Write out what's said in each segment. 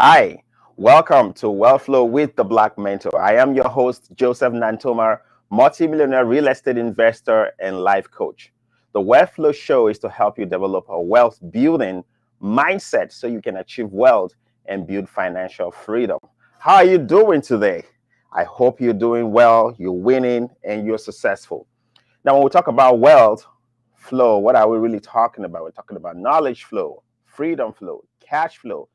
Hi, welcome to Wellflow with the Black Mentor. I am your host, Joseph Nantomah, multimillionaire real estate investor and life coach. The Wellflow show is to help you develop a wealth building mindset so you can achieve wealth and build financial freedom. How are you doing today? I hope you're doing well, you're winning, and you're successful. Now, when we talk about wealth flow, what are we really talking about? We're talking about knowledge flow, freedom flow, cash flow,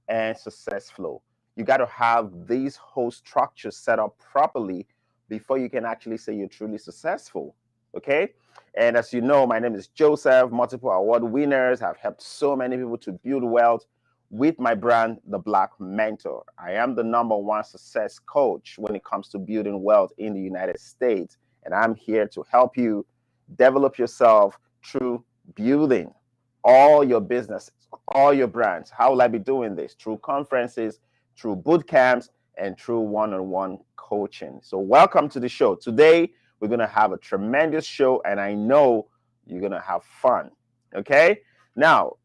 and success flow. You got to have these whole structures set up properly before you can actually say you're truly successful. Okay. And as you know, my name is Joseph, multiple award winners. I've helped so many people to build wealth with my brand, The Black Mentor. I am the #1 success coach when it comes to building wealth in the United States. And I'm here to help you develop yourself through building all your businesses, all your brands. How will I be doing this? Through conferences, through boot camps, and through one-on-one coaching. So welcome to the show. Today, we're going to have a tremendous show, and I know you're going to have fun. Okay? Now,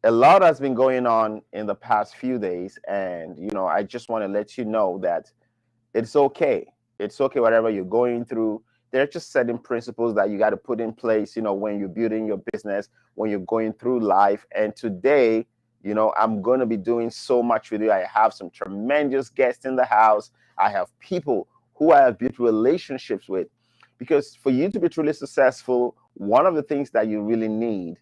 a lot has been going on in the past few days, and, I just want to let you know that it's okay. It's okay, whatever you're going through. There are just certain principles that you got to put in place, when you're building your business, when you're going through life. And today, I'm going to be doing so much with you. I have some tremendous guests in the house. I have people who I have built relationships with. Because for you to be truly successful, one of the things that you really need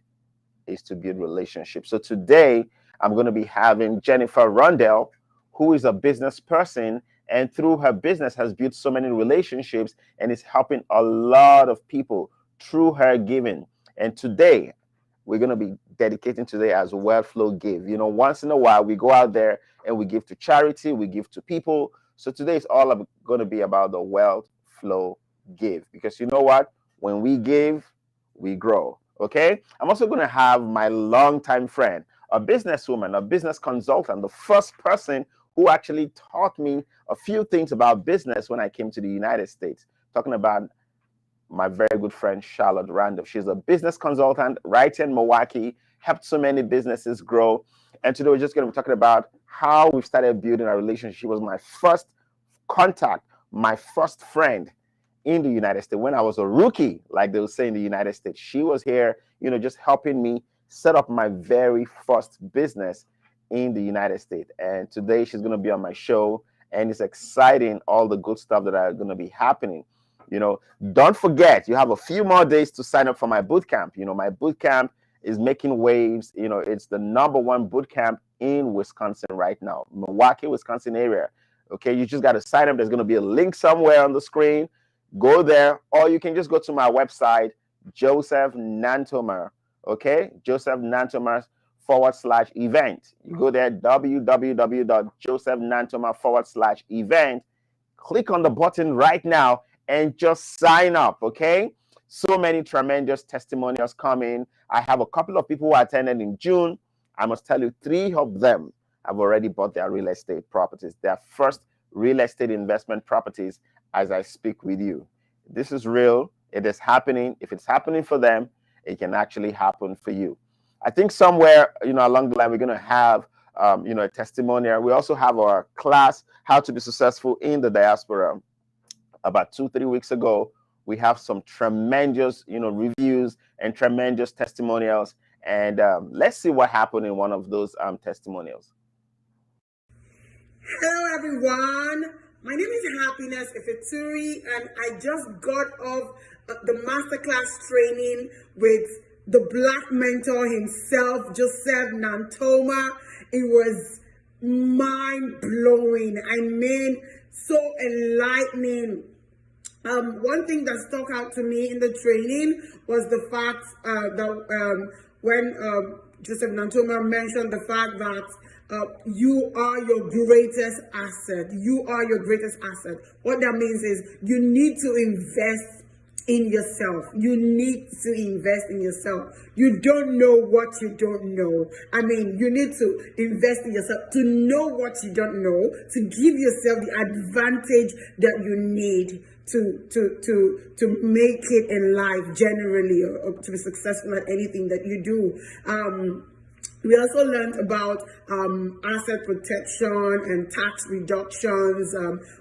is to build relationships. So today, I'm going to be having Jennifer Rundell, who is a business person, and through her business has built so many relationships and is helping a lot of people through her giving. And today, we're going to be dedicating today as Wellflow Give. Once in a while, we go out there and we give to charity, we give to people. So today is all going to be about the Wellflow Give. Because you know what? When we give, we grow. Okay? I'm also going to have my longtime friend, a businesswoman, a business consultant, the first person who actually taught me a few things about business when I came to the United States. Talking about my very good friend, Charlotte Randolph. She's a business consultant right in Milwaukee, helped so many businesses grow. And today we're just going to be talking about how we've started building a relationship. She was my first contact, my first friend in the United States when I was a rookie, like they would say in the United States. She was here, just helping me set up my very first business in the United States. And today she's going to be on my show, and it's exciting, all the good stuff that are going to be happening. Don't forget, you have a few more days to sign up for my boot camp. My boot camp is making waves. It's the #1 boot camp in Wisconsin right now, Milwaukee, Wisconsin area. Okay, you just got to sign up. There's going to be a link somewhere on the screen. Go there, or you can just go to my website, Joseph Nantomah. Okay, Joseph Nantomah /event. You go there, www.josephnantomah /event. Click on the button right now and just sign up. Okay, so many tremendous testimonials coming. I have a couple of people who attended in June. I must tell you, 3 of them have already bought their real estate properties, their first real estate investment properties, as I speak with you. This is real. It is happening. If it's happening for them, it can actually happen for you. I think somewhere, along the line, we're going to have, a testimonial. We also have our class, How to Be Successful in the Diaspora. About 2-3 weeks ago, we have some tremendous, reviews and tremendous testimonials. And let's see what happened in one of those testimonials. Hello, everyone. My name is Happiness Ifituri, and I just got off the masterclass training with the Black Mentor himself, Joseph Nantomah. It was mind-blowing. I mean, so enlightening. One thing that stuck out to me in the training was the fact that when Joseph Nantomah mentioned the fact that you are your greatest asset. You are your greatest asset. What that means is you need to invest in yourself. You need to invest in yourself. You don't know what you don't know. I mean, you need to invest in yourself to know what you don't know, to give yourself the advantage that you need to make it in life generally, or to be successful at anything that you do. We also learned about asset protection and tax reductions.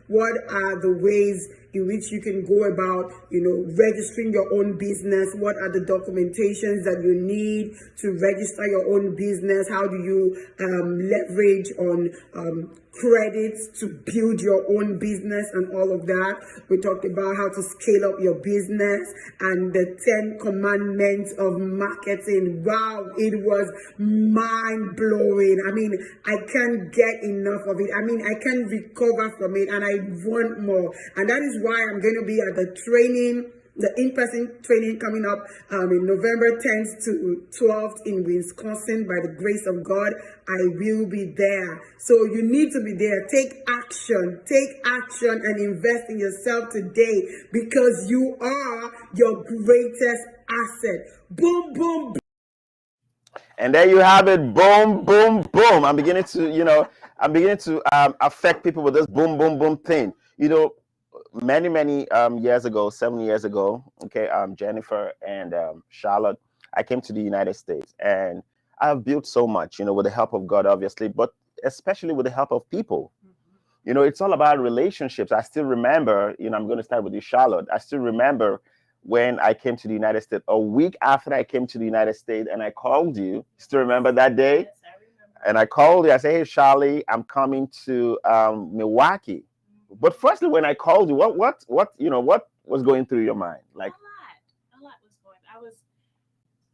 What are the ways in which you can go about, registering your own business? What are the documentations that you need to register your own business? How do you leverage on credits to build your own business and all of that? We talked about how to scale up your business and the 10 commandments of marketing. Wow, it was mind blowing. I mean, I can't get enough of it. I mean, I can't recover from it and I want more. And that is why I'm going to be at the training, the in-person training coming up in November 10th to 12th in Wisconsin. By the grace of God, I will be there. So you need to be there. Take action and invest in yourself today, because you are your greatest asset. Boom, boom, boom. And there you have it. Boom, boom, boom. I'm beginning to affect people with this boom, boom, boom thing. Many years ago, 7 years ago, okay, Jennifer and Charlotte, I came to the United States, and I've built so much, with the help of God, obviously, but especially with the help of people. It's all about relationships. I still remember, I'm going to start with you, Charlotte. I still remember when I came to the United States, a week after I came to the United States, and I called you. Still remember that day? Yes, I remember. And I called you. I said, "Hey, Charlie, I'm coming to Milwaukee." But firstly, when I called you, what was going through your mind? Like, A lot was going.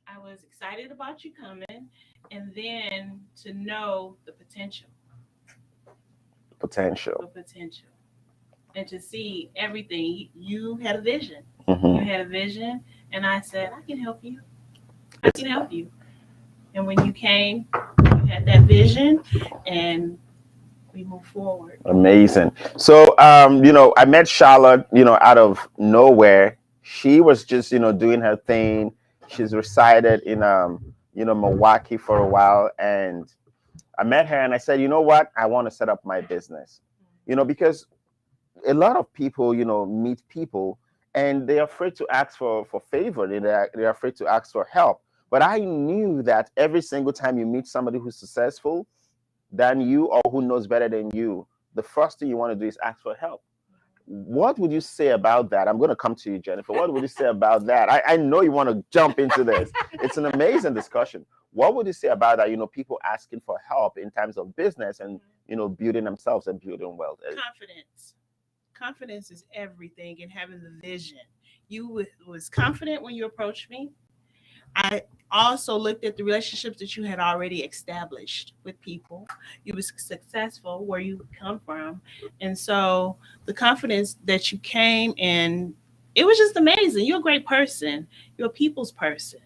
I was excited about you coming, and then to know the potential, potential. and to see everything. You had a vision. Mhm. You had a vision, and I said, I can help you. I can help you. And when you came, you had that vision, and we moved forward. Amazing. So, I met Charlotte, out of nowhere. She was just, doing her thing. She's resided in, Milwaukee for a while. And I met her and I said, you know what? I want to set up my business, because a lot of people, meet people and they're afraid to ask for favor. They're afraid to ask for help. But I knew that every single time you meet somebody who's successful than you or who knows better than you, the first thing you want to do is ask for help. What would you say about that? I'm going to come to you, Jennifer. What would you say about that? I know you want to jump into this. It's an amazing discussion. What would you say about that? People asking for help in terms of business and, building themselves and building wealth. Confidence is everything, and having the vision. You was confident when you approached me. I also looked at the relationships that you had already established with people. You was successful where you come from, and so the confidence that you came in, it was just amazing. You're a great person. You're a people's person.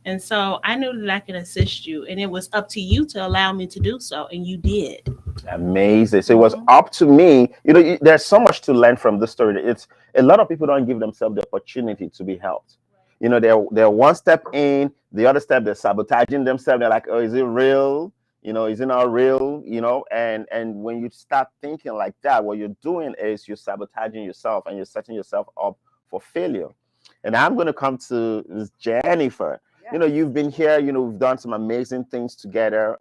And so I knew that I could assist you, and it was up to you to allow me to do so, and you did. Amazing. So it was Mhm. up to me. There's so much to learn from this story. It's a lot of people don't give themselves the opportunity to be helped. They're one step in, the other step they're sabotaging themselves. They're like, oh, is it real? Is it not real? And when you start thinking like that, what you're doing is you're sabotaging yourself and you're setting yourself up for failure. And I'm going to come to Ms. Jennifer. You've been here, we've done some amazing things together.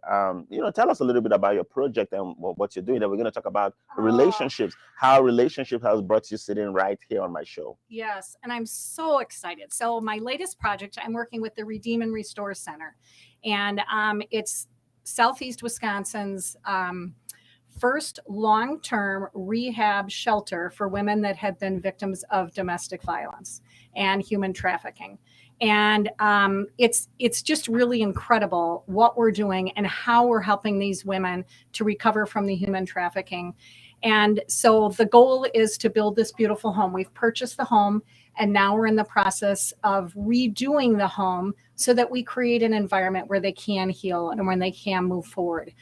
Tell us a little bit about your project and what you're doing. And we're going to talk about relationships, how relationship has brought you sitting right here on my show. Yes, and I'm so excited. So my latest project, I'm working with the Redeem and Restore Center, and it's Southeast Wisconsin's first long-term rehab shelter for women that have been victims of domestic violence and human trafficking. And it's just really incredible what we're doing and how we're helping these women to recover from the human trafficking. And so the goal is to build this beautiful home. We've purchased the home, and now we're in the process of redoing the home so that we create an environment where they can heal and when they can move forward.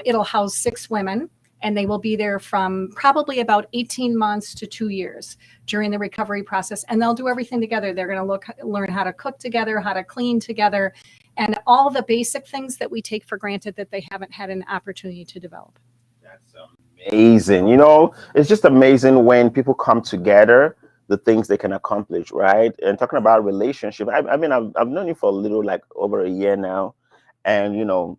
It'll house 6 women, and they will be there from probably about 18 months to 2 years during the recovery process. And they'll do everything together. They're going to learn how to cook together, how to clean together, and all the basic things that we take for granted that they haven't had an opportunity to develop. That's amazing. It's just amazing when people come together, the things they can accomplish, right? And talking about relationship, I mean, I've known you for a little, like over a year now. And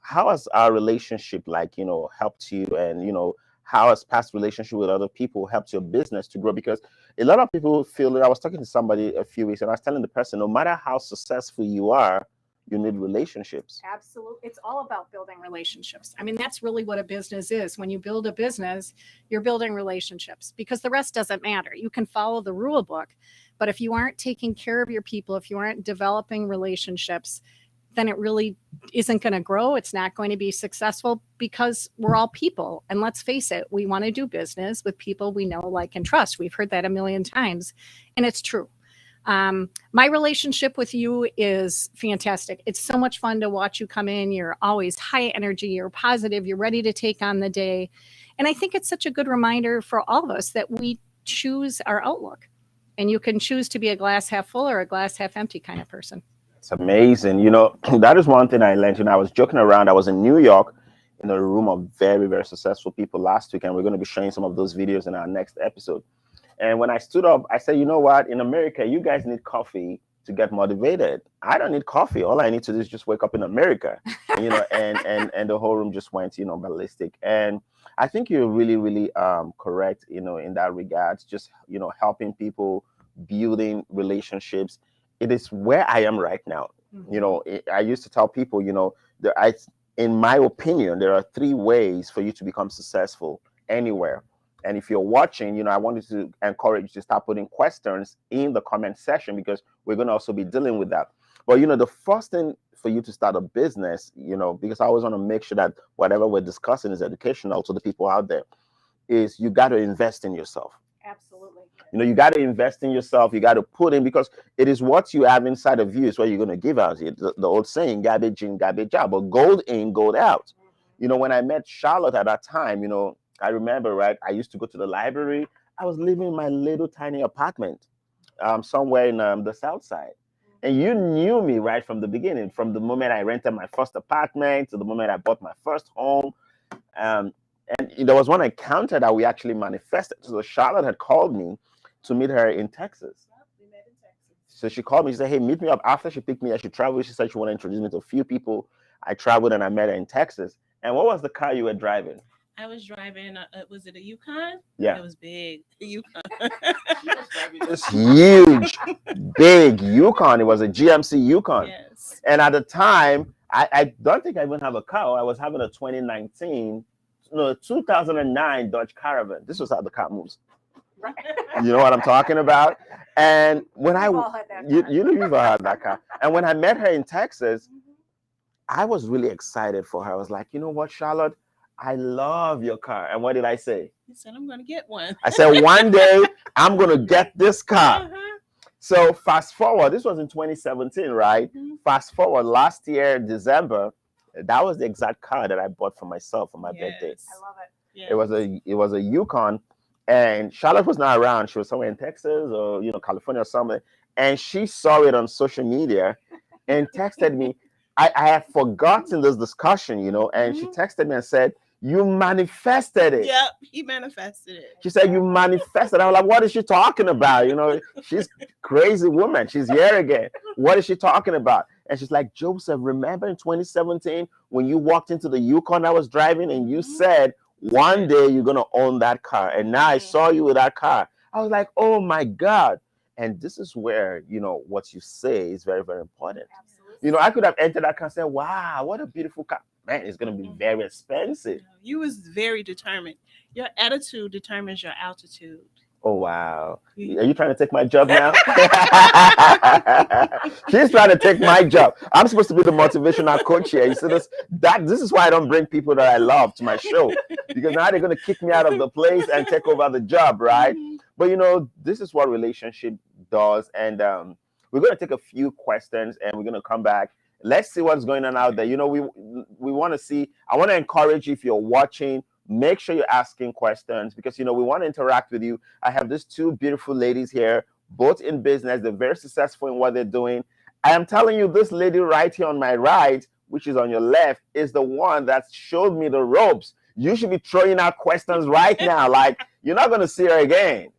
how has our relationship, like, helped you, and how has past relationship with other people helped your business to grow? Because a lot of people feel that. I was talking to somebody a few weeks, and I was telling the person, no matter how successful you are, you need relationships. Absolutely. It's all about building relationships. I mean, that's really what a business is. When you build a business, you're building relationships because the rest doesn't matter. You can follow the rule book, but if you aren't taking care of your people, if you aren't developing relationships, then it really isn't going to grow. It's not going to be successful because we're all people. And let's face it, we want to do business with people we know, like, and trust. We've heard that a million times, and it's true. My relationship with you is fantastic. It's so much fun to watch you come in. You're always high energy, you're positive, you're ready to take on the day. And I think it's such a good reminder for all of us that we choose our outlook. And you can choose to be a glass half full or a glass half empty kind of person. It's amazing. That is one thing I learned. I was joking around. I was in New York in a room of very, very successful people last week, and we're going to be showing some of those videos in our next episode. And when I stood up, I said, you know what? In America, you guys need coffee to get motivated. I don't need coffee. All I need to do is just wake up in America. And the whole room just went, ballistic. And I think you're really, really correct, in that regard. Just, helping people, building relationships. It is where I am right now. I used to tell people, in my opinion, there are 3 ways for you to become successful anywhere. And if you're watching, I wanted to encourage you to start putting questions in the comment section, because we're going to also be dealing with that. But, the first thing for you to start a business, because I always want to make sure that whatever we're discussing is educational to the people out there, is you got to invest in yourself. Absolutely. You got to invest in yourself. You got to put in, because it is what you have inside of you is what you're going to give out. The old saying, garbage in, garbage out, but gold in, gold out. When I met Charlotte at that time, I remember, right, I used to go to the library. I was living in my little tiny apartment somewhere in the South Side. And you knew me right from the beginning, from the moment I rented my first apartment to the moment I bought my first home. And there was one encounter that we actually manifested. So Charlotte had called me to meet her in Texas. We met in Texas. So she called me. She said, hey, meet me up. After she picked me up, she traveled. She said she wanted to introduce me to a few people. I traveled and I met her in Texas. And what was the car you were driving? I was driving, was it a Yukon? Yeah. It was big. A Yukon. This huge, big Yukon. It was a GMC Yukon. Yes. And at the time, I don't think I even have a car. I was having a 2009 Dodge Caravan. This was how the car moves. You know what I'm talking about? And when you've all had that car. And when I met her in Texas, I was really excited for her. I was like, you know what, Charlotte? I love your car. And what did I say? He said, I'm going to get one. I said, one day I'm going to get this car. So fast forward, this was in 2017, right? Fast forward last year, December, that was the exact car that I bought for myself for my birthday. I love it. Yes. It was a Yukon, and Charlotte was not around. She was somewhere in Texas or California or something. And she saw it on social media and texted me. I had forgotten this discussion, and she texted me and said, you manifested it. Yep, he manifested it. She said, you manifested. I was like, what is she talking about? She's crazy woman. She's here again. What is she talking about? And she's like, Joseph, remember in 2017 when you walked into the Yukon I was driving and you said, one day you're going to own that car. And now I saw you with that car. I was like, oh my God. And this is where, what you say is very, very important. Absolutely. I could have entered that car and said, wow, what a beautiful car. Man, it's going to be very expensive. You was very determined. Your attitude determines your altitude. Oh, wow. Are you trying to take my job now? She's trying to take my job. I'm supposed to be the motivational coach here. You see this? This is why I don't bring people that I love to my show, because now they're going to kick me out of the place and take over the job, right? But, this is what relationship does. And we're going to take a few questions and we're going to come back. Let's see what's going on out there. We want to see. I want to encourage you, if you're watching, make sure you're asking questions, because, we want to interact with you. I have these 2 beautiful ladies here, both in business. They're very successful in what they're doing. I am telling you, this lady right here on my right, which is on your left, is the one that showed me the ropes. You should be throwing out questions right now. Like, you're not going to see her again.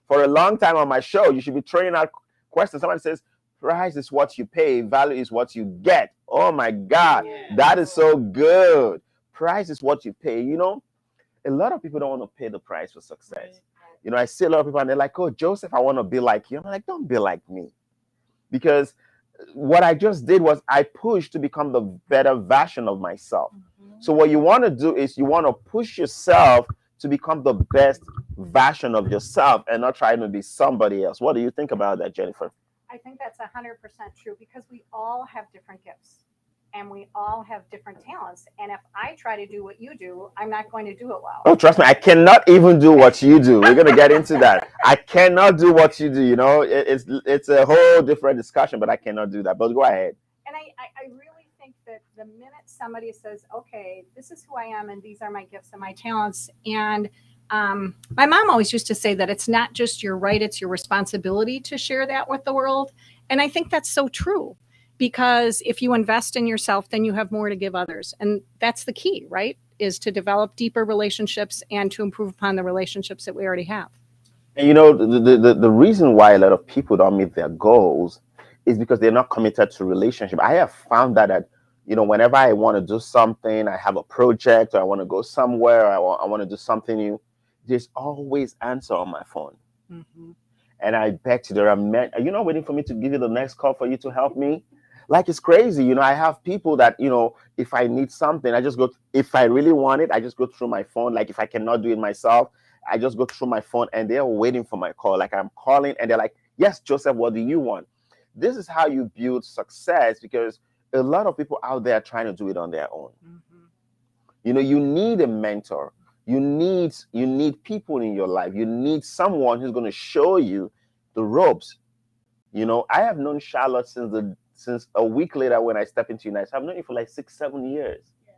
For a long time on my show, you should be throwing out questions. Someone says, Price is what you pay, value is what you get. Oh my God, Yeah. that is so good. Price is what you pay. A lot of people don't want to pay the price for success. Right. I see a lot of people and they're like, "Oh, Joseph, I want to be like you." I'm like, "Don't be like me." Because what I just did was I pushed to become the better version of myself. So what you want to do is you want to push yourself to become the best version of yourself and not trying to be somebody else. What do you think about that, Jennifer? I think that's 100% true because we all have different gifts and we all have different talents. And if I try to do what you do, I'm not going to do it well. Oh, trust me, I cannot even do what you do. We're gonna get into that. I cannot do what you do. It's a whole different discussion, but I cannot do that. But go ahead. And I really think that the minute somebody says, okay, this is who I am and these are my gifts and my talents. And my mom always used to say that it's not just your right, it's your responsibility to share that with the world. And I think that's so true because if you invest in yourself, then you have more to give others. And that's the key, right? Is to develop deeper relationships and to improve upon the relationships that we already have. And the reason why a lot of people don't meet their goals is because they're not committed to relationship. I have found that whenever I want to do something, I have a project or I want to go somewhere, I want to do something new, there's always answer on my phone. Mm-hmm. And I bet you there are men. Are you not waiting for me to give you the next call for you to help me? Like it's crazy. I have people that, if I need something, if I really want it, I just go through my phone. Like if I cannot do it myself, I just go through my phone and they're waiting for my call. Like I'm calling and they're like, "Yes, Joseph, what do you want?" This is how you build success because a lot of people out there are trying to do it on their own. Mm-hmm. You need a mentor. You need people in your life. You need someone who's going to show you the ropes. I have known Charlotte since a week later when I step into United. I've known you for like 6-7 years. Yes.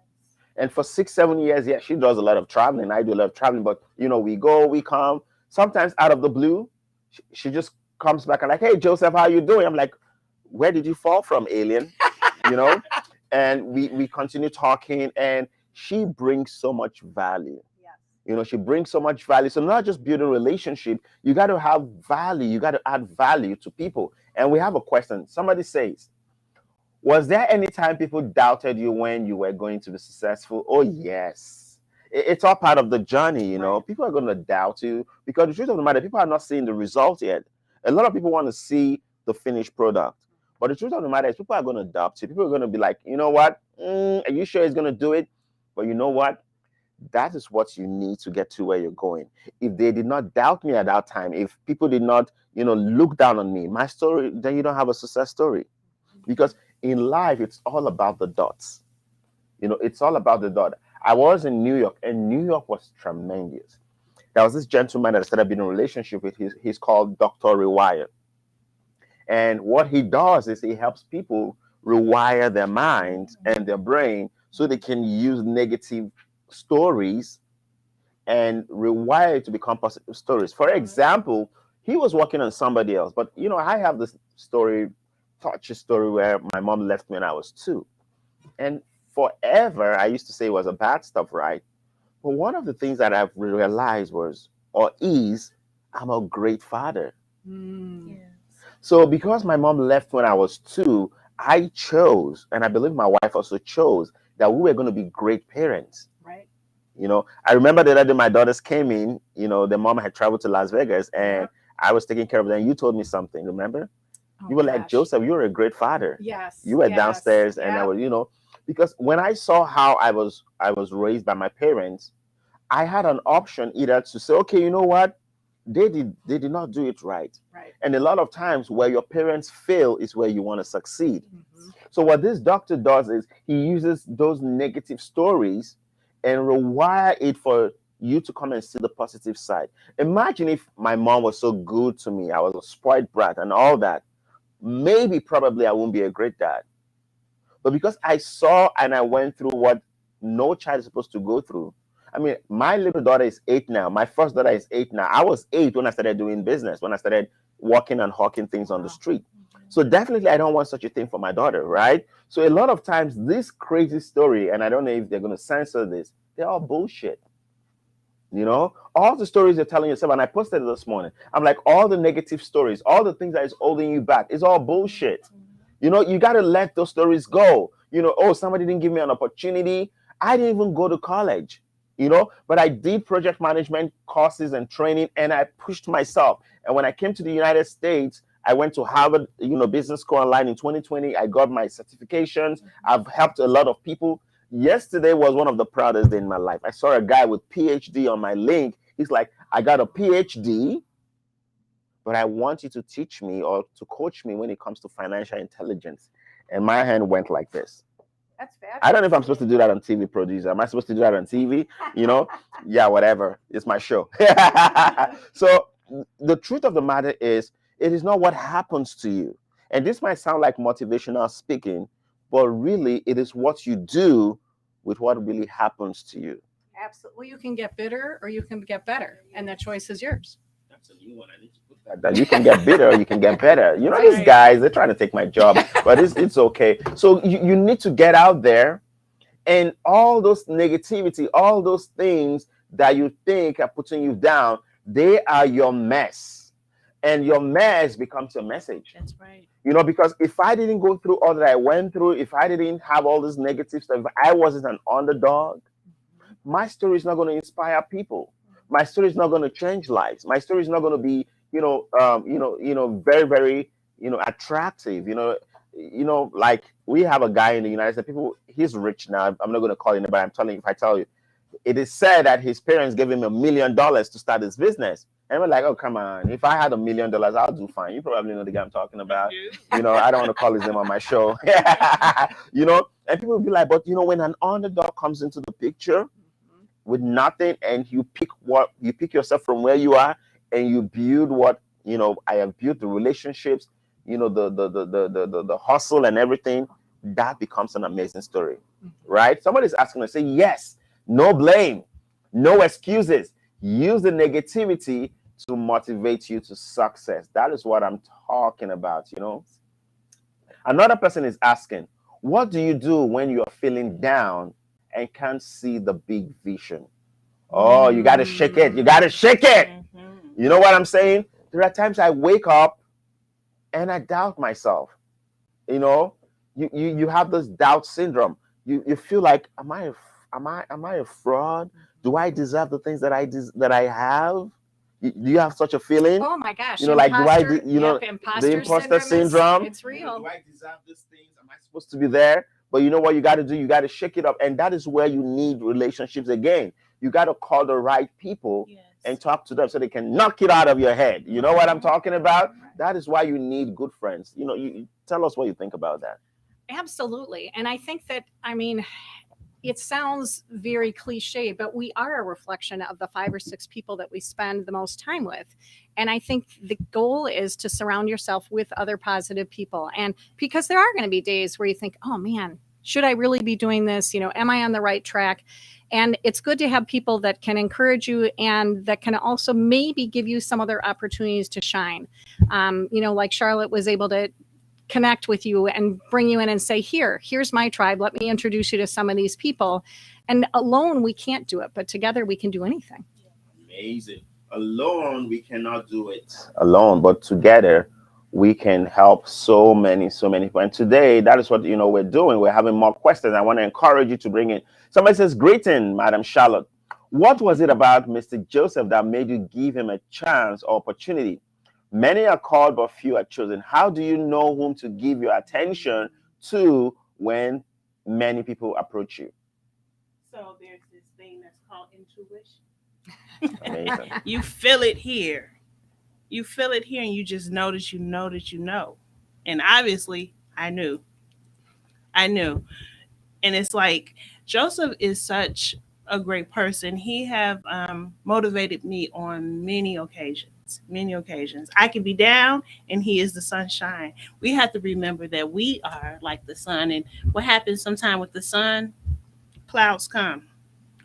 And for 6-7 years, yeah, she does a lot of traveling. I do a lot of traveling, but we go, we come. Sometimes out of the blue, she just comes back and like, "Hey, Joseph, how you doing?" I'm like, "Where did you fall from, alien?" you know. And we continue talking, and she brings so much value. Yes. She brings so much value. So not just building relationship, you got to have value. You got to add value to people. And we have a question. Somebody says, was there any time people doubted you when you were going to be successful? Oh, yes. It's all part of the journey. Right. People are going to doubt you because the truth of the matter, people are not seeing the result yet. A lot of people want to see the finished product. But the truth of the matter is people are going to doubt you. People are going to be like, "You know what? Are you sure he's going to do it?" But you know what? That is what you need to get to where you're going. If they did not doubt me at that time, if people did not, look down on me, my story, then you don't have a success story. Because in life, it's all about the dots. It's all about the dot. I was in New York, and New York was tremendous. There was this gentleman that I started being in a relationship with. He's called Dr. Rewire. And what he does is he helps people rewire their mind and their brain so they can use negative stories and rewire it to become positive stories. For example, he was working on somebody else, but I have this story, touchy story where my mom left me when I was 2. And forever, I used to say it was a bad stuff, right? But one of the things that I've realized is, I'm a great father. Mm. Yes. So because my mom left when I was 2, I chose, and I believe my wife also chose, that we were going to be great parents. Right. I remember the other day my daughters came in, the mom had traveled to Las Vegas and Yeah. I was taking care of them. You told me something, remember? Oh, You were like, gosh. "Joseph, you were a great father." Yes. You were Yes. downstairs and I Yeah. was, because when I saw how I was raised by my parents, I had an option either to say, "Okay, you know what? They did not do it right." Right. And a lot of times where your parents fail is where you want to succeed. Mm-hmm. So what this doctor does is he uses those negative stories and rewire it for you to come and see the positive side. Imagine if my mom was so good to me, I was a spoiled brat and all that. Maybe probably I won't be a great dad. But because I saw and I went through what no child is supposed to go through. I mean, my little daughter is 8 now. My first daughter is 8 now. I was 8 when I started doing business, when I started walking and hawking things on the Wow. street. So definitely I don't want such a thing for my daughter, right? So a lot of times this crazy story, and I don't know if they're going to censor this, they're all bullshit. You know, all the stories you're telling yourself, and I posted it this morning. I'm like, all the negative stories, all the things that is holding you back, it's all bullshit. You know, you got to let those stories go. You know, oh, somebody didn't give me an opportunity. I didn't even go to college, you know, but I did project management courses and training, and I pushed myself. And when I came to the United States, I went to Harvard, you know, Business School Online in 2020. I got my certifications. I've helped a lot of people. Yesterday was one of the proudest days in my life. I saw a guy with PhD on my link. He's like, I got a PhD, but I want you to teach me or to coach me when it comes to financial intelligence. And my hand went like this. That's I don't know fabulous. if I'm supposed to do that on TV, producer. Am I supposed to do that on TV? You know? Yeah, whatever. It's my show. So the truth of the matter is, it is not what happens to you. And this might sound like motivational speaking, but really it is what you do with what really happens to you. Absolutely. Well, you can get bitter or you can get better, and that choice is yours. That's a new one. I need to put that. That you can get bitter, or you can get better. You know, these Right. guys, they're trying to take my job, but it's okay. So you need to get out there, and all those negativity, all those things that you think are putting you down, they are your mess. And your mess becomes your message. That's right. You know, because if I didn't go through all that I went through, if I didn't have all this negative stuff, if I wasn't an underdog, my story is not going to inspire people. My story is not going to change lives. My story is not going to be, very, very, attractive. Like we have a guy in the United States. People, he's rich now. I'm not going to call anybody. I'm telling you, if I tell you, it is said that his parents gave him $1 million to start his business. And we're like, oh, come on. If I had $1 million, I'll do fine. You probably know the guy I'm talking about. You know, I don't want to call his name on my show. And people will be like, but when an underdog comes into the picture with nothing, and you pick yourself from where you are, and you build what I have built, the relationships, the hustle and everything, that becomes an amazing story, right? Somebody's asking to say yes, no blame, no excuses. Use the negativity to motivate you to success. That is what I'm talking about. Another person is asking, what do you do when you're feeling down and can't see the big vision? Oh, you got to shake it. You got to shake it. You know what I'm saying? There are times I wake up and I doubt myself. You have this doubt syndrome. You feel like, am I a fraud? Do I deserve the things that I have? Do you have such a feeling? Oh my gosh. Like, do I, Yep, the imposter imposter syndrome. syndrome? It's real. Do I deserve these things? Am I supposed to be there? But you know what you got to do? You got to shake it up. And that is where you need relationships again. You got to call the right people and talk to them so they can knock it out of your head. You know what I'm talking about? That is why you need good friends. You tell us what you think about that. Absolutely. And I think that, it sounds very cliche, but we are a reflection of the 5 or 6 people that we spend the most time with. And I think the goal is to surround yourself with other positive people. And because there are going to be days where you think, oh man, should I really be doing this? Am I on the right track? And it's good to have people that can encourage you and that can also maybe give you some other opportunities to shine. Like Charlotte was able to connect with you and bring you in and say, here's my tribe. Let me introduce you to some of these people. And alone, we can't do it, but together we can do anything. Amazing. Alone, we cannot do it alone, but together we can help so many people. And today, that is what we're doing. We're having more questions. I want to encourage you to bring in. Somebody says, greeting, Madam Charlotte. What was it about Mr. Joseph that made you give him a chance or opportunity? Many are called, but few are chosen. How do you know whom to give your attention to when many people approach you? So there's this thing that's called intuition. Amazing. You feel it here. You feel it here, and you just know that you know that you know. And obviously, I knew. And it's like Joseph is such a great person. He have motivated me on many occasions. Many occasions. I can be down and he is the sunshine. We have to remember that we are like the sun. And what happens sometimes with the sun, clouds come.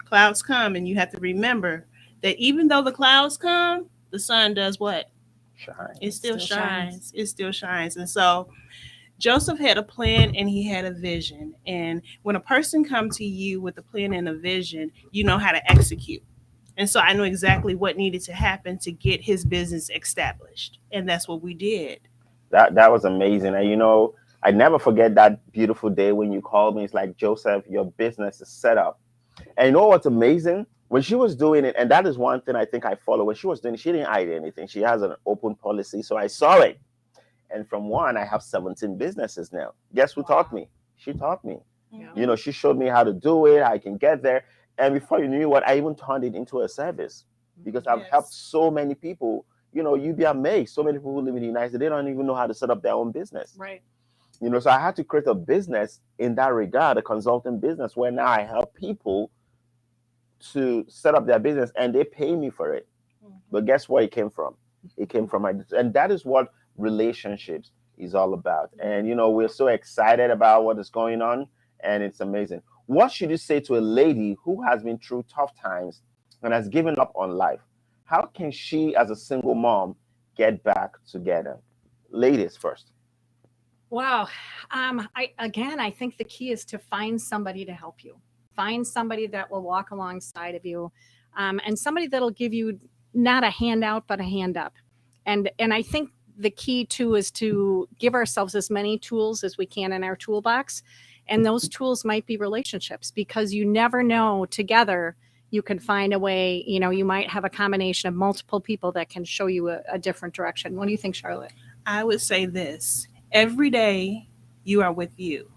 Clouds come, and you have to remember that even though the clouds come, the sun does what? Shine. It still shines. It still shines. And so Joseph had a plan and he had a vision. And when a person comes to you with a plan and a vision, you know how to execute. And so I knew exactly what needed to happen to get his business established. And that's what we did. That was amazing. And I never forget that beautiful day when you called me. It's like, Joseph, your business is set up. And you know what's amazing? When she was doing it, and that is one thing I think I follow. When she was doing it, she didn't hide anything. She has an open policy. So I saw it. And from one, I have 17 businesses now. Guess who taught me? She taught me. Yeah. She showed me how to do it, how I can get there. And before you knew what, I even turned it into a service because I've helped Yes. so many people. You'd be amazed. So many people who live in the United States, they don't even know how to set up their own business. Right. So I had to create a business in that regard, a consulting business where now I help people to set up their business and they pay me for it. But guess where it came from? It came from and that is what relationships is all about. And we're so excited about what is going on, and it's amazing. What should you say to a lady who has been through tough times and has given up on life? How can she, as a single mom, get back together? Ladies first. Wow. I think the key is to find somebody to help you. Find somebody that will walk alongside of you, and somebody that'll give you not a handout but a hand up. And I think the key too is to give ourselves as many tools as we can in our toolbox, and those tools might be relationships, because you never know, together you can find a way. You might have a combination of multiple people that can show you a different direction. What do you think, Charlotte? I would say this: every day you are with you.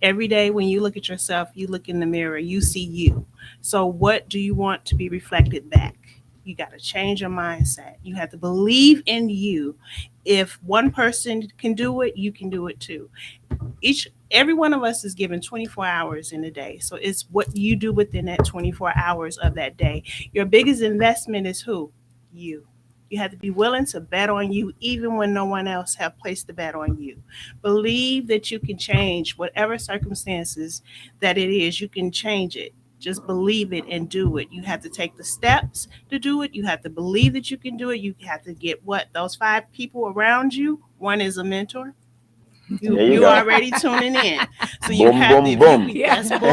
Every day when you look at yourself, you look in the mirror, you see you. So, what do you want to be reflected back? You got to change your mindset. You have to believe in you. If one person can do it, you can do it too. Every one of us is given 24 hours in a day. So it's what you do within that 24 hours of that day. Your biggest investment is who? You. You have to be willing to bet on you even when no one else have placed the bet on you. Believe that you can change whatever circumstances that it is, you can change it. Just believe it and do it. You have to take the steps to do it. You have to believe that you can do it. You have to get what? Those 5 people around you. One is a mentor. You There you you go. already tuning in. So you Boom, have to, boom, if you boom. can, yes, boom, boom,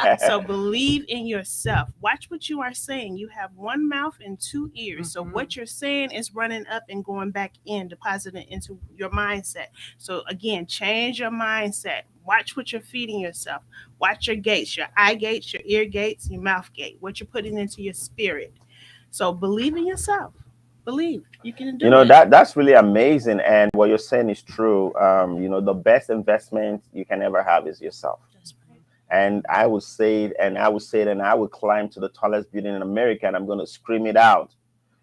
boom. So believe in yourself. Watch what you are saying. You have one mouth and 2 ears. So what you're saying is running up and going back in, depositing into your mindset. So again, change your mindset. Watch what you're feeding yourself. Watch your gates, your eye gates, your ear gates, your mouth gate, what you're putting into your spirit. So believe in yourself. Believe you can do it. That's really amazing. And what you're saying is true. The best investment you can ever have is yourself. That's right. And I would say it, and I would say it, and I would climb to the tallest building in America, and I'm going to scream it out.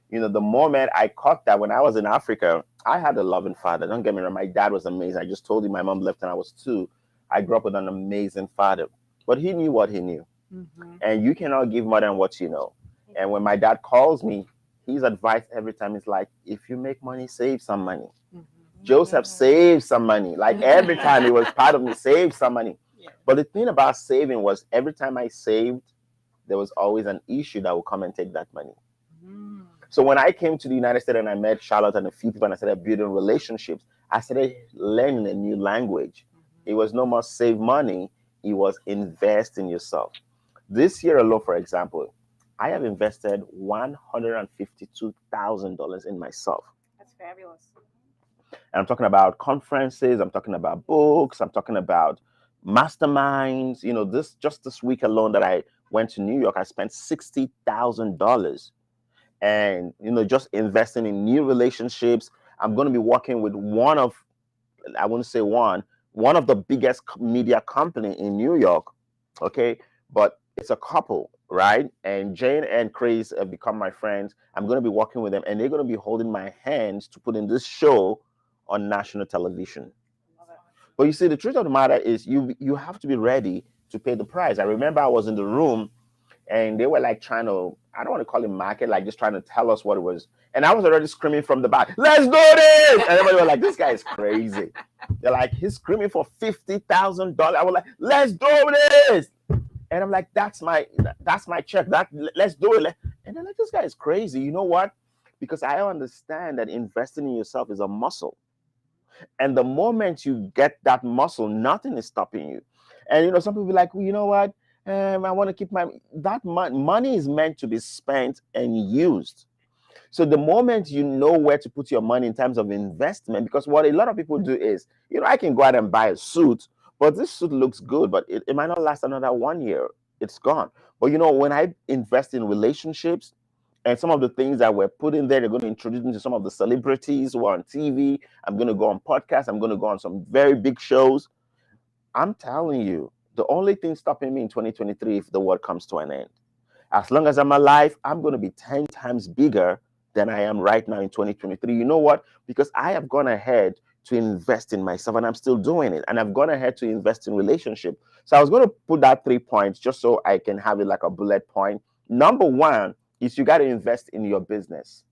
The moment I caught that when I was in Africa, I had a loving father. Don't get me wrong, my dad was amazing. I just told you my mom left when I was 2. I grew up with an amazing father, but he knew what he knew. And you cannot give more than what you know. And when my dad calls me, his advice every time is like, if you make money, save some money. Joseph, save some money. Like every time it was part of me, save some money. Yeah. But the thing about saving was every time I saved, there was always an issue that would come and take that money. So when I came to the United States and I met Charlotte and a few people and I started building relationships, I started learning a new language. It was no more save money, it was invest in yourself. This year alone, for example, I have invested $152,000 in myself. That's fabulous. And I'm talking about conferences, I'm talking about books, I'm talking about masterminds. This week alone that I went to New York, I spent $60,000 and just investing in new relationships. I'm going to be working with I wouldn't say one of the biggest media company in New York. Okay, but it's a couple, right? And Jane and Chris have become my friends. I'm going to be working with them, and they're going to be holding my hands to put in this show on national television. But you see, the truth of the matter is you have to be ready to pay the price. I remember I was in the room and they were like trying to, I don't want to call it market, like just trying to tell us what it was. And I was already screaming from the back, let's do this. And everybody was like, this guy is crazy. They're like, he's screaming for $50,000. I was like, let's do this. And I'm like, that's my check. Let's do it. And they're like, this guy is crazy. You know what? Because I understand that investing in yourself is a muscle. And the moment you get that muscle, nothing is stopping you. And some people be like, well, you know what? I want to keep money is meant to be spent and used. So the moment you know where to put your money in terms of investment, because what a lot of people do is, I can go out and buy a suit, but this suit looks good, but it might not last another 1 year. It's gone. But when I invest in relationships and some of the things that were put in there, they're going to introduce me to some of the celebrities who are on TV. I'm going to go on podcasts. I'm going to go on some very big shows. I'm telling you, the only thing stopping me in 2023 if the world comes to an end. As long as I'm alive, I'm going to be 10 times bigger than I am right now in 2023. You know what? Because I have gone ahead to invest in myself and I'm still doing it. And I've gone ahead to invest in relationship. So I was going to put that 3 points just so I can have it like a bullet point. Number one is you got to invest in your business.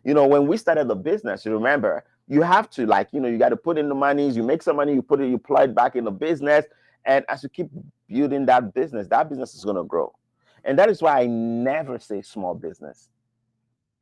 When we started the business, you remember, you have to you got to put in the money, you make some money, you plug it back in the business. And as you keep building that business is going to grow. And that is why I never say small business.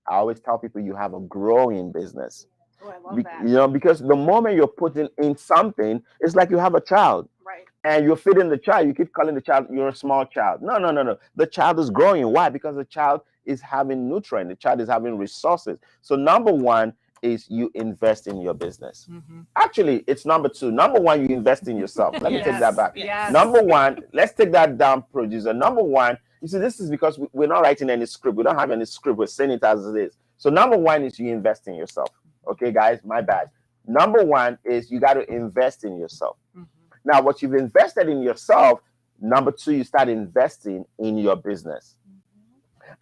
I always tell people you have a growing business. Oh, I love that. Because the moment you're putting in something, it's like you have a child. Right. And you're feeding the child, you keep calling the child, you're a small child. No, no, no, no. The child is growing. Why? Because the child is having nutrient, the child is having resources. So number one is you invest in your business. Mm-hmm. Actually, it's number two. Number one, you invest in yourself. Let me take that back. Yes. Number one, let's take that down, producer. Number one, you see, this is because we're not writing any script. We don't have any script. We're saying it as it is. So number one is you invest in yourself. Okay, guys, my bad. Number one is you got to invest in yourself. Mm-hmm. Now, what you've invested in yourself, number two, you start investing in your business.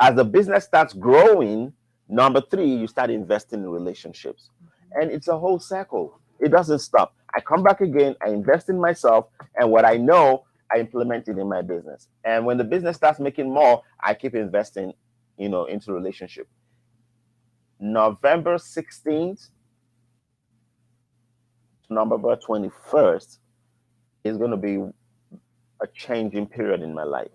As the business starts growing, number three, you start investing in relationships. And it's a whole circle. It doesn't stop. I come back again, I invest in myself, and what I know, I implement it in my business. And when the business starts making more, I keep investing, into relationship. November 16th to November 21st is going to be a changing period in my life.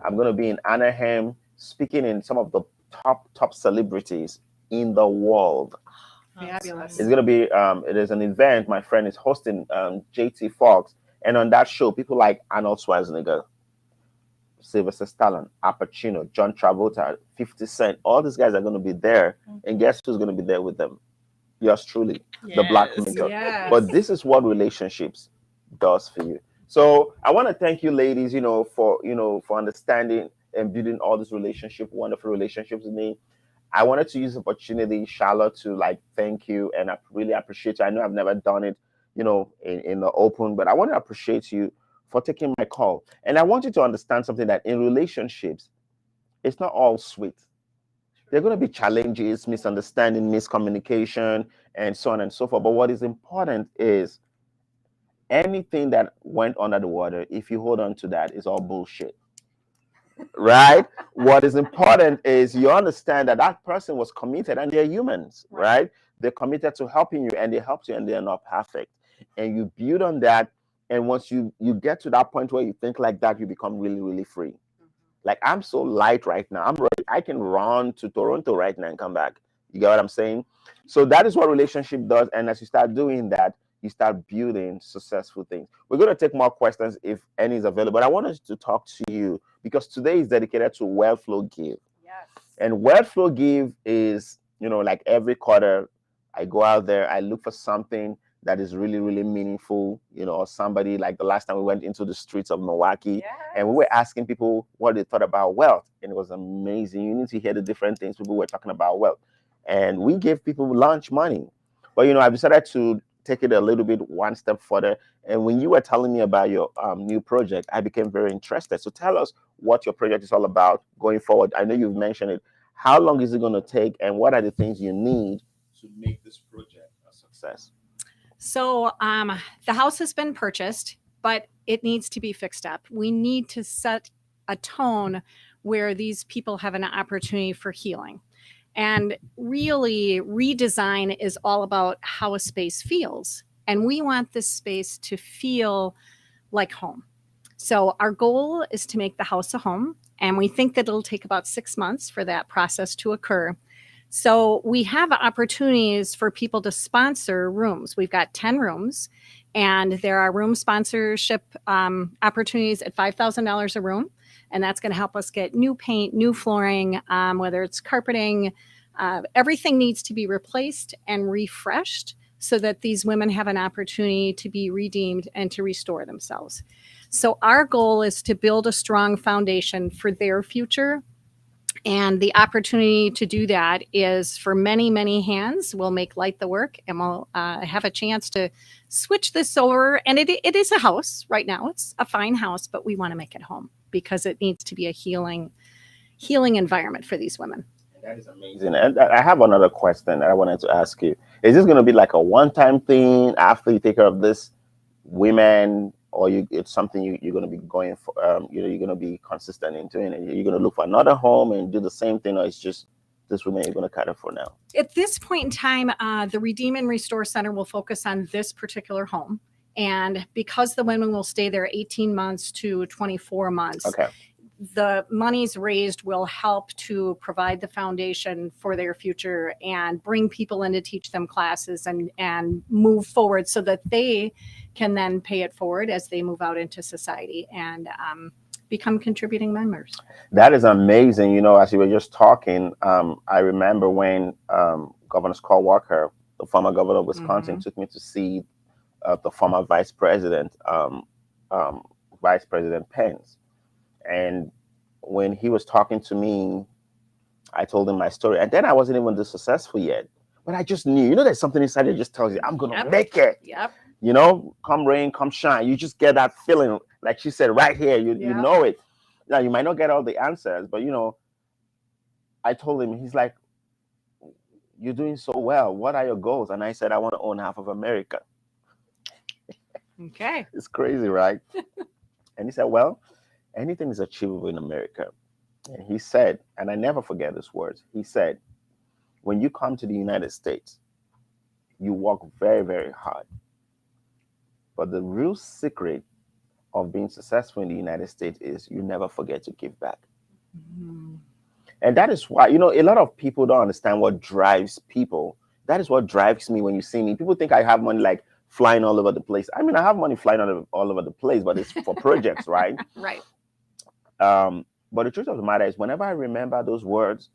I'm going to be in Anaheim speaking in some of the top celebrities in the world. Fabulous. It's going to be it is an event my friend is hosting, JT Fox, and on that show people like Arnold Schwarzenegger, Sylvester Stallone, Al Pacino, John Travolta, 50 Cent, all these guys are going to be there. And guess who's going to be there with them? Yours truly, the Black Mentor. Yes. But this is what relationships does for you. So I want to thank you, ladies, for understanding and building all these wonderful relationships with me. I wanted to use the opportunity, Charlotte, to thank you, and I really appreciate you. I know I've never done it, in the open, but I want to appreciate you for taking my call. And I want you to understand something, that in relationships, it's not all sweet. There are going to be challenges, misunderstanding, miscommunication, and so on and so forth. But what is important is anything that went under the water, if you hold on to that, is all bullshit. Right? What is important is you understand that that person was committed, and they're humans, right? They're committed to helping you, and they helped you, and they're not perfect. And you build on that. And once you get to that point where you think like that, you become really, really free. Like, I'm so light right now. I'm ready. I can run to Toronto right now and come back. You get what I'm saying? So that is what relationship does. And as you start doing that, you start building successful things. We're going to take more questions if any is available. But I wanted to talk to you because today is dedicated to Wealth Flow Give. Yes. And Wealth Flow Give is, like every quarter, I go out there, I look for something that is really, really meaningful, or somebody, like the last time we went into the streets of Milwaukee, and we were asking people what they thought about wealth. And it was amazing. You need to hear the different things people were talking about wealth. And we gave people lunch money. But, I decided to take it a little bit one step further. And when you were telling me about your new project, I became very interested. So tell us what your project is all about going forward. I know you've mentioned it. How long is it going to take? And what are the things you need to make this project a success? So the house has been purchased, but it needs to be fixed up. We need to set a tone where these people have an opportunity for healing. And really, redesign is all about how a space feels. And we want this space to feel like home. So our goal is to make the house a home. And we think that it'll take about 6 months for that process to occur. So we have opportunities for people to sponsor rooms. We've got 10 rooms, And there are room sponsorship opportunities at $5,000 a room. And that's going to help us get new paint, new flooring, whether it's carpeting. Everything needs to be replaced and refreshed so that these women have an opportunity to be redeemed and to restore themselves. So our goal is to build a strong foundation for their future. And the opportunity to do that is for many, many hands. We'll make light the work, and we'll have a chance to switch this over. And it is a house right now. It's a fine house, but we want to make it home because it needs to be a healing environment for these women. That is amazing. And I have another question that I wanted to ask you. Is this going to be like a one-time thing after you take care of this women, or it's something you're going to be going for? You're going to be consistent in doing it. You're going to look for another home and do the same thing, or it's just this women you're going to cater for now? At this point in time, the Redeem and Restore Center will focus on this particular home. And because the women will stay there 18 months to 24 months, okay, the monies raised will help to provide the foundation for their future and bring people in to teach them classes and move forward so that they can then pay it forward as they move out into society and become contributing members. That is amazing. You know, as you were just talking, I remember when Governor Scott Walker, the former governor of Wisconsin, took me to see the former Vice President Pence. And when he was talking to me, I told him my story. And then I wasn't even this successful yet. But I just knew, there's something inside that just tells you, I'm going to make it. Yep. Come rain, come shine. You just get that feeling, like she said, right here. You know it. Now, you might not get all the answers, but, I told him, he's like, you're doing so well. What are your goals? And I said, I want to own half of America. Okay. It's crazy, right? And he said, well, anything is achievable in America. And he said, and I never forget his words, he said, when you come to the United States, you work very, very hard. But the real secret of being successful in the United States is you never forget to give back. Mm-hmm. And that is why, a lot of people don't understand what drives people. That is what drives me when you see me. People think I have money like flying all over the place. I mean, I have money flying all over the place, but it's for projects, right? Right. But the truth of the matter is, whenever I remember those words,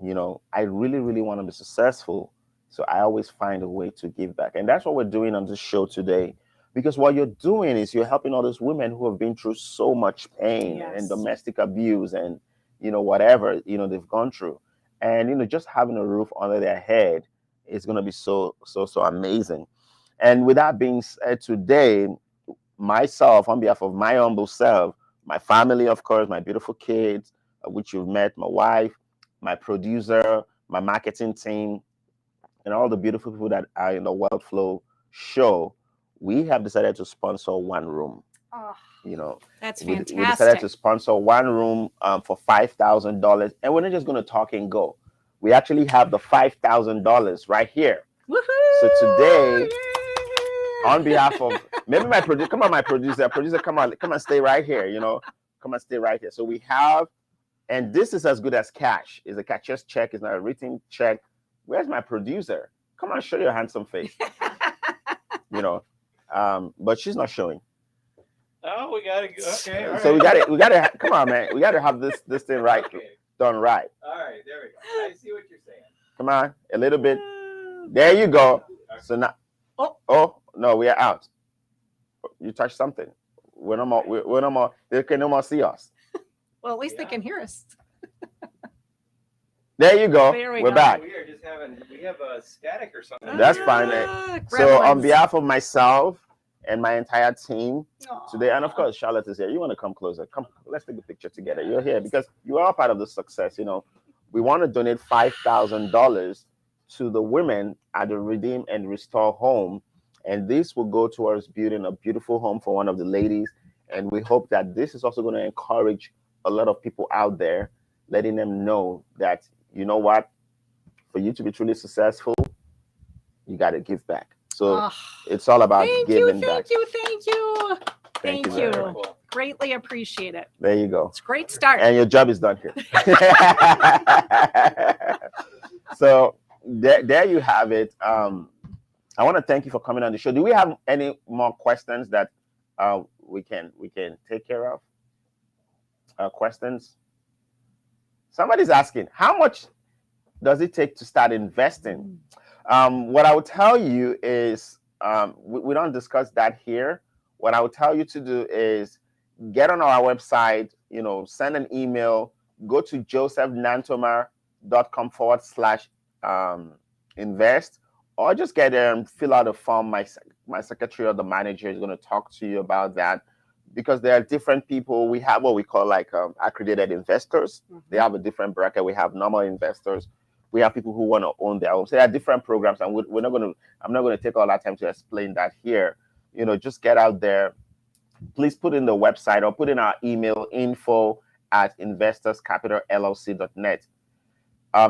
I really, really want to be successful. So I always find a way to give back. And that's what we're doing on this show today. Because what you're doing is you're helping all those women who have been through so much pain and domestic abuse and, whatever, they've gone through. And, just having a roof under their head is going to be so amazing. And with that being said, today, myself, on behalf of my humble self, my family, of course, my beautiful kids, which you've met, my wife, my producer, my marketing team, and all the beautiful people that are in the Wealth Flow show, we have decided to sponsor one room. Oh, that's fantastic. We fantastic. decided to sponsor one room for $5,000, and we're not just going to talk and go. We actually have the $5,000 right here. Woohoo! So today, on behalf of maybe my producer, come on, stay right here. Come and stay right here. So we have, and this is as good as cash. It's a cashier's check. It's not a written check. Where's my producer? Come on, show your handsome face. But she's not showing. Oh, we gotta go. Okay. So right. we gotta come on, man. We gotta have this thing right, done right. All right, there we go. I see what you're saying. Come on, a little bit. There you go. So now, oh no, we are out. You touched something. We're no more. We're no more. They can no more see us. Well, at least they can hear us. There you go. There We're back. We are just we have a static or something. That's fine. So on behalf of myself and my entire team today, and of course Charlotte is here. You want to come closer? Come, let's take a picture together. You're here because you are part of the success. We want to donate $5,000 to the women at the Redeem and Restore home, and this will go towards building a beautiful home for one of the ladies. And we hope that this is also going to encourage a lot of people out there, letting them know that, what, for you to be truly successful, you got to give back. So it's all about giving back. Thank you. Greatly appreciate it. There you go. It's a great start. And your job is done here. So there you have it. I want to thank you for coming on the show. Do we have any more questions that we can take care of? Questions? Somebody's asking, how much does it take to start investing? What I would tell you is, we don't discuss that here. What I would tell you to do is get on our website, send an email, go to josephnatomar.com/invest, or just get there and fill out a form. My secretary or the manager is going to talk to you about that, because there are different people. We have what we call like accredited investors. They have a different bracket. We have normal investors. We have people who want to own their own. So there are different programs, and we're not going to. I'm not going to take all that time to explain that here. Just get out there. Please put in the website or put in our email, info@investorscapitalllc.net.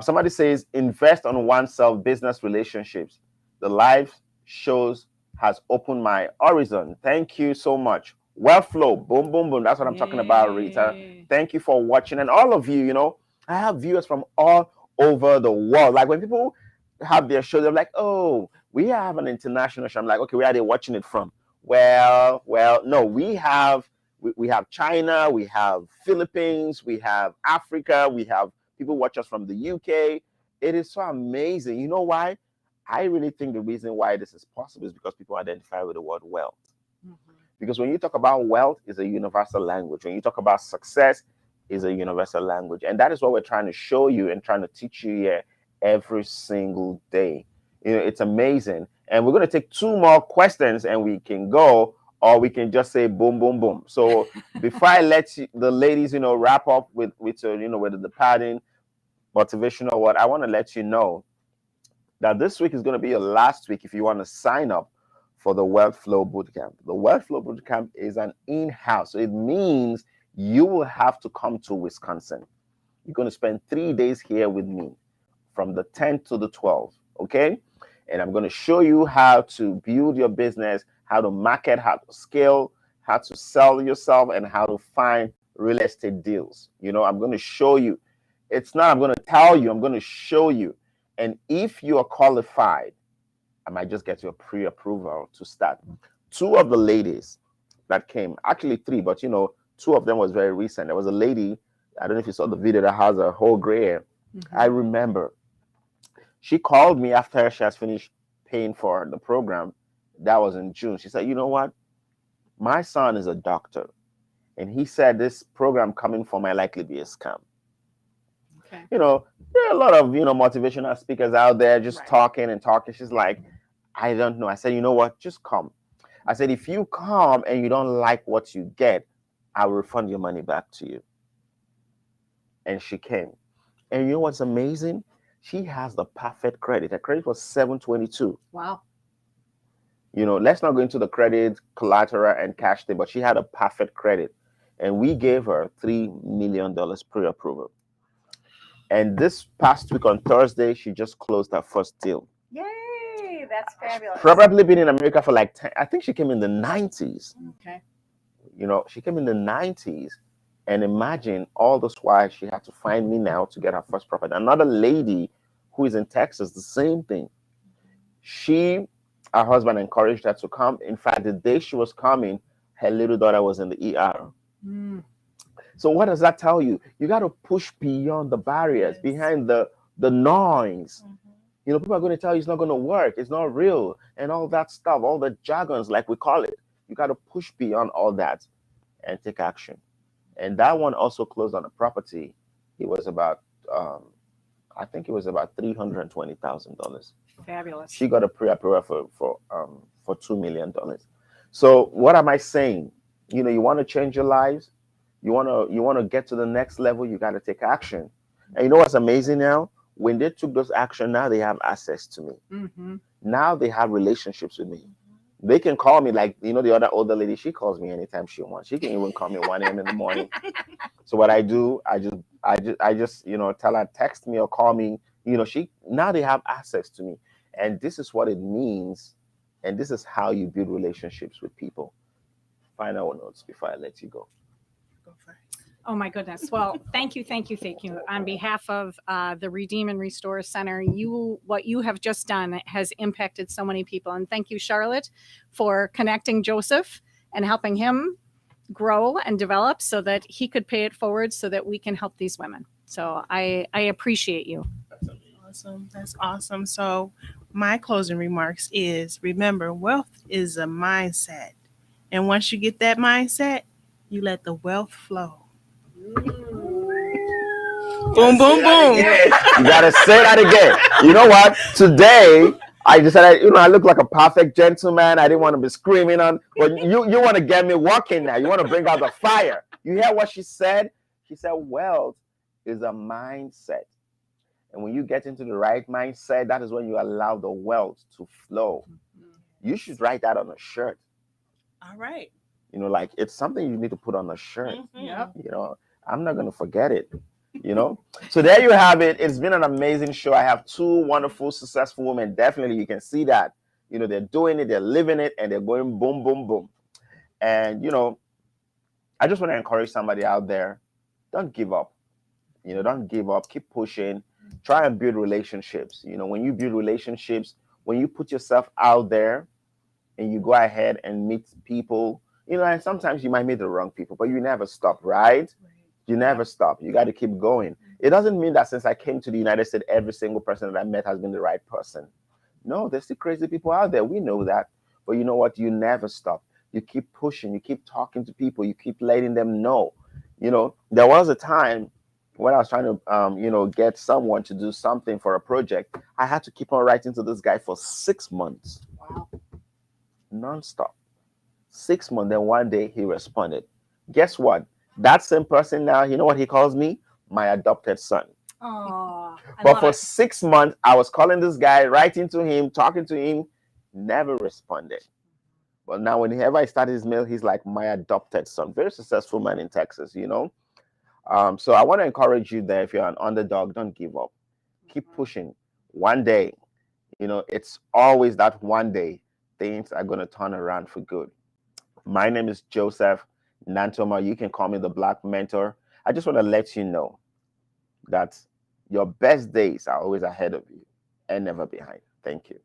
Somebody says, invest on oneself, business relationships. The live shows has opened my horizon. Thank you so much. Wealth flow, boom, boom, boom. That's what I'm talking about, Rita. Thank you for watching. And all of you, I have viewers from all over the world. Like when people have their show, they're like, oh, we have an international show. I'm like, okay, where are they watching it from? Well, no, we have China, we have Philippines, we have Africa, we have people watch us from the UK. It is so amazing. You know why? I really think the reason why this is possible is because people identify with the word wealth. Because when you talk about wealth, it's a universal language. When you talk about success, is a universal language. And that is what we're trying to show you and trying to teach you here every single day. It's amazing. And we're going to take 2 more questions and we can go, or we can just say boom, boom, boom. So before I let the ladies, wrap up with the padding motivational word, I want to let you know that this week is going to be your last week if you want to sign up for the Wealth Flow Bootcamp. The Wealth Flow Bootcamp is an in-house. So it means you will have to come to Wisconsin. You're going to spend 3 days here with me from the 10th to the 12th, okay? And I'm going to show you how to build your business, how to market, how to scale, how to sell yourself, and how to find real estate deals. I'm going to show you. It's not I'm going to tell you, I'm going to show you. And if you are qualified, I might just get you a pre-approval to start. 2 of the ladies that came, actually 3, but 2 of them was very recent. There was a lady, I don't know if you saw the video, that has a whole gray hair. I remember. She called me after she has finished paying for the program. That was in June. She said, you know what? My son is a doctor. And he said this program coming for might likely be a scam. Okay. There are a lot of, motivational speakers out there just talking and talking. She's like, I don't know. I said, you know what? Just come. I said, if you come and you don't like what you get, I will refund your money back to you. And she came. And you know what's amazing? She has the perfect credit. Her credit was 722. Wow. Let's not go into the credit, collateral, and cash thing, but she had a perfect credit. And we gave her $3 million pre-approval. And this past week on Thursday, she just closed her first deal. Yay! That's fabulous. Probably been in America for like 10, I think she came in the 90s. Okay. She came in the 90s. And imagine all this while she had to find me now to get her first property. Another lady who is in Texas, the same thing. Her husband encouraged her to come. In fact, the day she was coming, her little daughter was in the ER. So what does that tell you? You got to push beyond the barriers, behind the noise. People are going to tell you it's not going to work, it's not real, and all that stuff, all the jargons, like we call it. You got to push beyond all that and take action. And that one also closed on a property. It was about, I think it was about $320,000. Fabulous. She got a pre-approval for $2 million. So what am I saying? You want to change your lives. You want to get to the next level. You got to take action. And you know what's amazing now? When they took those action, now they have access to me. Now they have relationships with me. They can call me, like the other older lady. She calls me anytime she wants. She can even call me 1 a.m. in the morning. So what I do, I just tell her, text me or call me. Now they have access to me, and this is what it means, and this is how you build relationships with people. Final notes before I let you go. Go first. Oh my goodness. Well, thank you, thank you, thank you. On behalf of the Redeem and Restore Center, what you have just done has impacted so many people. And thank you, Charlotte, for connecting Joseph and helping him grow and develop so that he could pay it forward so that we can help these women. So I appreciate you. Awesome. That's awesome. So my closing remarks is remember, wealth is a mindset. And once you get that mindset, you let the wealth flow. Boom, boom, boom. You gotta say that again. You know what? Today, I decided, I look like a perfect gentleman. I didn't want to be screaming on, but you want to get me walking now. You want to bring out the fire. You hear what she said? She said, wealth is a mindset. And when you get into the right mindset, that is when you allow the wealth to flow. You should write that on a shirt. All right. Like it's something you need to put on a shirt. Yep. I'm not going to forget it. So there you have it. It's been an amazing show. I have two wonderful, successful women. Definitely, you can see that. They're doing it, they're living it, and they're going boom, boom, boom. And I just want to encourage somebody out there. Don't give up. Don't give up. Keep pushing. Try and build relationships. When you build relationships, when you put yourself out there and you go ahead and meet people, and sometimes you might meet the wrong people, but you never stop, right? You never stop. You got to keep going. It doesn't mean that since I came to the United States, every single person that I met has been the right person. No, there's still crazy people out there. We know that. But you know what? You never stop. You keep pushing. You keep talking to people. You keep letting them know. There was a time when I was trying to, get someone to do something for a project. I had to keep on writing to this guy for 6 months. Wow. Non-stop. 6 months. Then one day he responded. Guess what? That same person now, you know what he calls me? My adopted son. Oh, But for 6 months, I was calling this guy, writing to him, talking to him, never responded. But now whenever I start his mail, he's like my adopted son. Very successful man in Texas, So I want to encourage you there. If you're an underdog, don't give up. Keep pushing. One day, it's always that one day things are going to turn around for good. My name is Joseph Nantomah. You can call me the Black Mentor. I just want to let you know that your best days are always ahead of you and never behind. Thank you.